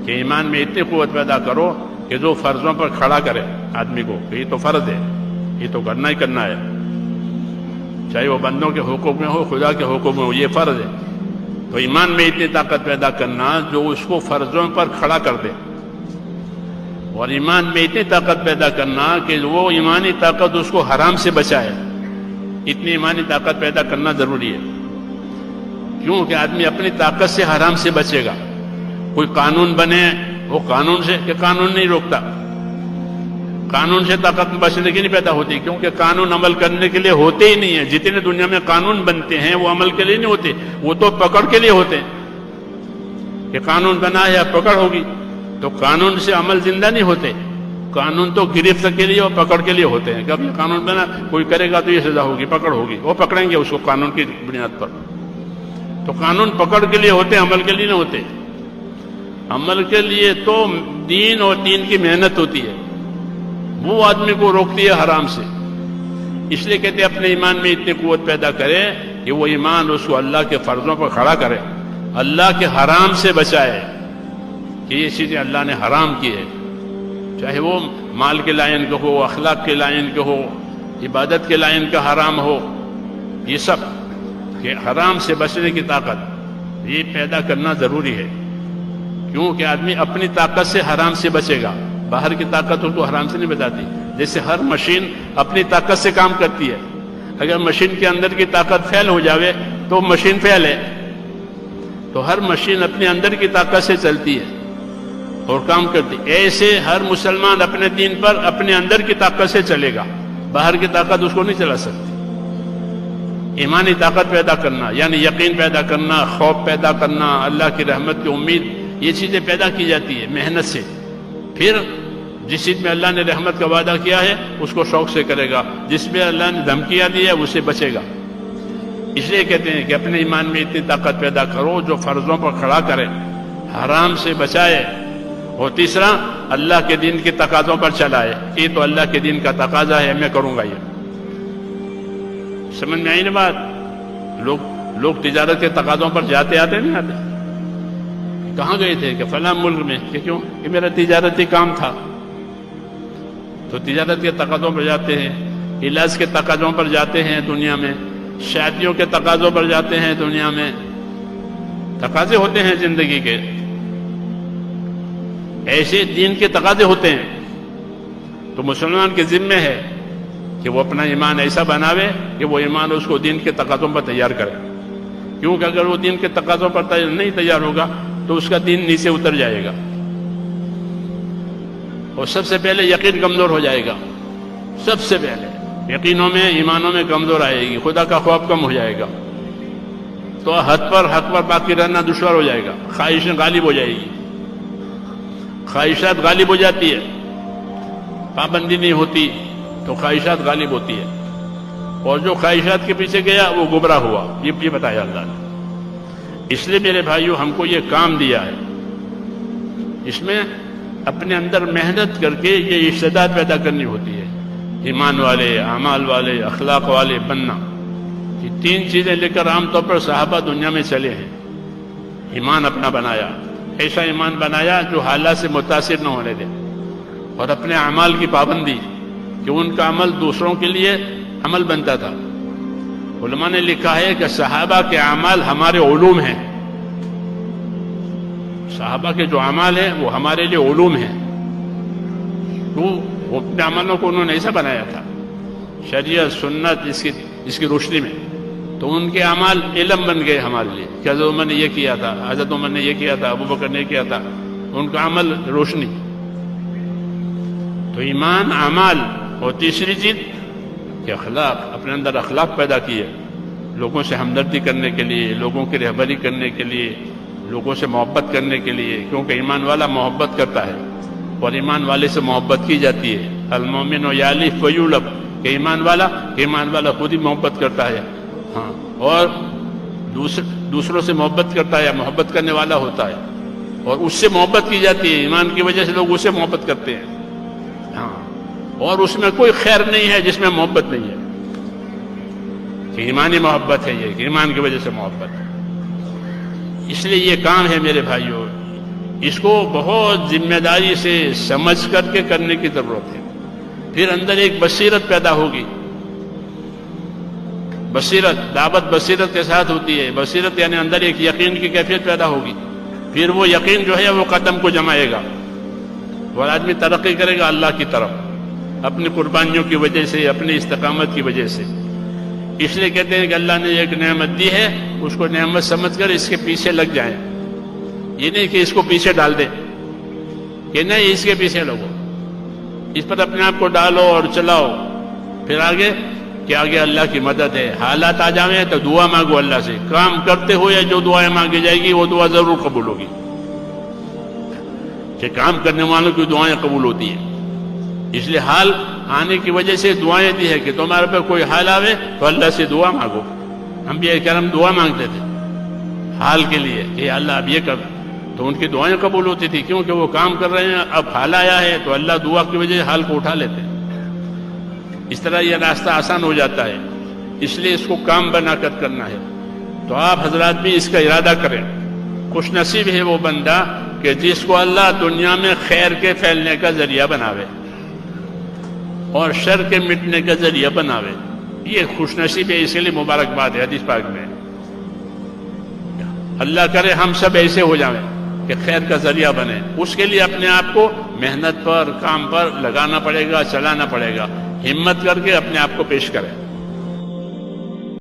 کہ ایمان میں اتنی قوت پیدا کرو کہ جو فرضوں پر کھڑا کرے آدمی کو کہ یہ تو فرض ہے، یہ تو کرنا ہی کرنا ہے، چاہے وہ بندوں کے حقوق میں ہو، خدا کے حقوق میں ہو، یہ فرض ہے۔ تو ایمان میں اتنی طاقت پیدا کرنا جو اس کو فرضوں پر کھڑا کر دے، اور ایمان میں اتنی طاقت پیدا کرنا کہ وہ ایمانی طاقت اس کو حرام سے بچائے، اتنی ایمانی طاقت پیدا کرنا ضروری ہے۔ کیونکہ آدمی اپنی طاقت سے حرام سے بچے گا۔ کوئی قانون بنے، وہ قانون سے کہ قانون نہیں روکتا، قانون سے طاقت بچنے کی نہیں پیدا ہوتی، کیونکہ قانون عمل کرنے کے لیے ہوتے ہی نہیں ہیں۔ جتنے دنیا میں قانون بنتے ہیں وہ عمل کے لیے نہیں ہوتے، وہ تو پکڑ کے لیے ہوتے ہیں کہ قانون بنا ہے اب پکڑ ہوگی، تو قانون سے عمل زندہ نہیں ہوتے۔ قانون تو گرفت کے لیے اور پکڑ کے لیے ہوتے ہیں کہ اب یہ قانون بنا، کوئی کرے گا تو یہ سزا ہوگی، پکڑ ہوگی، وہ پکڑیں گے اس کو قانون کی بنیاد پر۔ تو قانون پکڑ کے لیے ہوتے، عمل کے لیے نہیں ہوتے۔ عمل کے لیے تو دین اور دین کی محنت ہوتی ہے، وہ آدمی کو روکتی ہے حرام سے۔ اس لیے کہتے ہیں اپنے ایمان میں اتنی قوت پیدا کرے کہ وہ ایمان اس کو اللہ کے فرضوں پر کھڑا کرے، اللہ کے حرام سے بچائے کہ یہ چیزیں اللہ نے حرام کی ہے، چاہے وہ مال کے لائن کے ہو، اخلاق کے لائن کے ہو، عبادت کے لائن کا حرام ہو، یہ سب کہ حرام سے بچنے کی طاقت یہ پیدا کرنا ضروری ہے۔ کیونکہ آدمی اپنی طاقت سے حرام سے بچے گا، باہر کی طاقت اس کو حرام سے نہیں بچاتی۔ جیسے ہر مشین اپنی طاقت سے کام کرتی ہے، اگر مشین کے اندر کی طاقت فیل ہو جاوے تو مشین فیل ہے۔ تو ہر مشین اپنے اندر کی طاقت سے چلتی ہے اور کام کرتی۔ ایسے ہر مسلمان اپنے دین پر اپنے اندر کی طاقت سے چلے گا، باہر کی طاقت اس کو نہیں چلا سکتی۔ ایمانی طاقت پیدا کرنا یعنی یقین پیدا کرنا، خوف پیدا کرنا، اللہ کی رحمت کی امید، یہ چیزیں پیدا کی جاتی ہے محنت سے۔ پھر جس چیز میں اللہ نے رحمت کا وعدہ کیا ہے اس کو شوق سے کرے گا، جس میں اللہ نے دھمکیاں دی ہے اسے بچے گا۔ اس لیے کہتے ہیں کہ اپنے ایمان میں اتنی طاقت پیدا کرو جو فرضوں پر کھڑا کرے، حرام سے بچائے، اور تیسرا اللہ کے دین کے تقاضوں پر چلائے۔ یہ تو اللہ کے دین کا تقاضا ہے، میں کروں گا۔ یہ سمجھ میں آئی نا بات؟ لوگ تجارت کے تقاضوں پر جاتے آتے نہیں آتے؟ کہاں گئے تھے کہ فلاں ملک میں، کہ کیوں کہ میرا تجارتی کام تھا، تو تجارت کے تقاضوں پر جاتے ہیں، علاج کے تقاضوں پر جاتے ہیں دنیا میں، شادیوں کے تقاضوں پر جاتے ہیں دنیا میں، تقاضے ہوتے ہیں زندگی کے، ایسے دین کے تقاضے ہوتے ہیں۔ تو مسلمان کے ذمہ ہے کہ وہ اپنا ایمان ایسا بناوے کہ وہ ایمان اس کو دین کے تقاضوں پر تیار کرے، کیونکہ اگر وہ دین کے تقاضوں پر نہیں تیار ہوگا تو اس کا دین نیچے اتر جائے گا، اور سب سے پہلے یقین کمزور ہو جائے گا۔ سب سے پہلے یقینوں میں، ایمانوں میں کمزور آئے گی، خدا کا خوف کم ہو جائے گا، تو حق پر باقی رہنا دشوار ہو جائے گا، خواہشیں غالب ہو جائے گی، خواہشات غالب ہو جاتی ہے، پابندی نہیں ہوتی تو خواہشات غالب ہوتی ہے، اور جو خواہشات کے پیچھے گیا وہ گمراہ ہوا، یہ بتایا اللہ نے۔ اس لیے میرے بھائیوں ہم کو یہ کام دیا ہے، اس میں اپنے اندر محنت کر کے یہ استعداد پیدا کرنی ہوتی ہے، ایمان والے، اعمال والے، اخلاق والے بننا۔ یہ تین چیزیں لے کر عام طور پر صحابہ دنیا میں چلے ہیں۔ ایمان اپنا بنایا، ایسا ایمان بنایا جو حالات سے متاثر نہ ہونے دے، اور اپنے اعمال کی پابندی کہ ان کا عمل دوسروں کے لیے عمل بنتا تھا۔ علماء نے لکھا ہے کہ صحابہ کے اعمال ہمارے علوم ہیں، صحابہ کے جو اعمال ہیں وہ ہمارے لیے علوم ہیں، تو اپنے عملوں کو انہوں نے ایسا بنایا تھا شریعت سنت اس کی روشنی میں، تو ان کے اعمال علم بن گئے ہمارے لیے کہ حضرت عمر نے یہ کیا تھا، حضرت عمر نے یہ کیا تھا، ابو بکر نے یہ کیا تھا، ان کا عمل روشنی۔ تو ایمان، اعمال، اور تیسری چیز کہ اخلاق، اپنے اندر اخلاق پیدا کیے، لوگوں سے ہمدردی کرنے کے لیے، لوگوں کی رہبری کرنے کے لیے، لوگوں سے محبت کرنے کے لیے، کیونکہ ایمان والا محبت کرتا ہے اور ایمان والے سے محبت کی جاتی ہے۔ المومن یالف ویولف، کہ ایمان والا خود ہی محبت کرتا ہے، ہاں، اور دوسروں سے محبت کرتا ہے، محبت کرنے والا ہوتا ہے، اور اس سے محبت کی جاتی ہے۔ ایمان کی وجہ سے لوگ اس سے محبت کرتے ہیں، ہاں، اور اس میں کوئی خیر نہیں ہے جس میں محبت نہیں ہے، کہ ایمانی محبت ہے، یہ کہ ایمان کی وجہ سے محبت ہے۔ اس لیے یہ کام ہے میرے بھائیوں، اس کو بہت ذمہ داری سے سمجھ کر کے کرنے کی ضرورت ہے. پھر اندر ایک بصیرت پیدا ہوگی. بصیرت، دعوت بصیرت کے ساتھ ہوتی ہے. بصیرت یعنی اندر ایک یقین کی کیفیت پیدا ہوگی. پھر وہ یقین جو ہے وہ قدم کو جمائے گا اور آدمی ترقی کرے گا اللہ کی طرف، اپنی قربانیوں کی وجہ سے، اپنی استقامت کی وجہ سے. اس لیے کہتے ہیں کہ اللہ نے ایک نعمت دی ہے، اس کو نعمت سمجھ کر اس کے پیچھے لگ جائیں. یہ نہیں کہ اس کو پیچھے ڈال دیں کہ نہیں اس کے پیچھے لگو، اس پر اپنے آپ کو ڈالو اور چلاؤ. پھر آگے کہ آگے اللہ کی مدد ہے. حالات آ جائیں تو دعا مانگو اللہ سے. کام کرتے ہوئے جو دعائیں مانگی جائے گی وہ دعا ضرور قبول ہوگی، کہ کام کرنے والوں کی دعائیں قبول ہوتی ہیں. اس لیے حال آنے کی وجہ سے دعائیں دی ہے کہ تمہارے پہ کوئی حال آوے تو اللہ سے دعا مانگو. انبیاء کرام دعا مانگتے تھے حال کے لیے کہ اللہ اب یہ کر، تو ان کی دعائیں قبول ہوتی تھی، کیونکہ وہ کام کر رہے ہیں. اب حال آیا ہے تو اللہ دعا کی وجہ سے حال کو اٹھا لیتے ہیں. اس طرح یہ راستہ آسان ہو جاتا ہے. اس لیے اس کو کام بنا کر کرنا ہے. تو آپ حضرات بھی اس کا ارادہ کریں. خوش نصیب ہے وہ بندہ کہ جس کو اللہ دنیا میں خیر کے پھیلنے کا ذریعہ بناوے اور شر کے مٹنے کا ذریعہ بناوے. یہ خوش نصیب ہے، اس کے لیے مبارکباد ہے. حدیث پاک میں اللہ کرے ہم سب ایسے ہو جائیں کہ خیر کا ذریعہ بنے. اس کے لیے اپنے آپ کو محنت پر، کام پر لگانا پڑے گا، چلانا پڑے گا. ہمت کر کے اپنے آپ کو پیش کریں.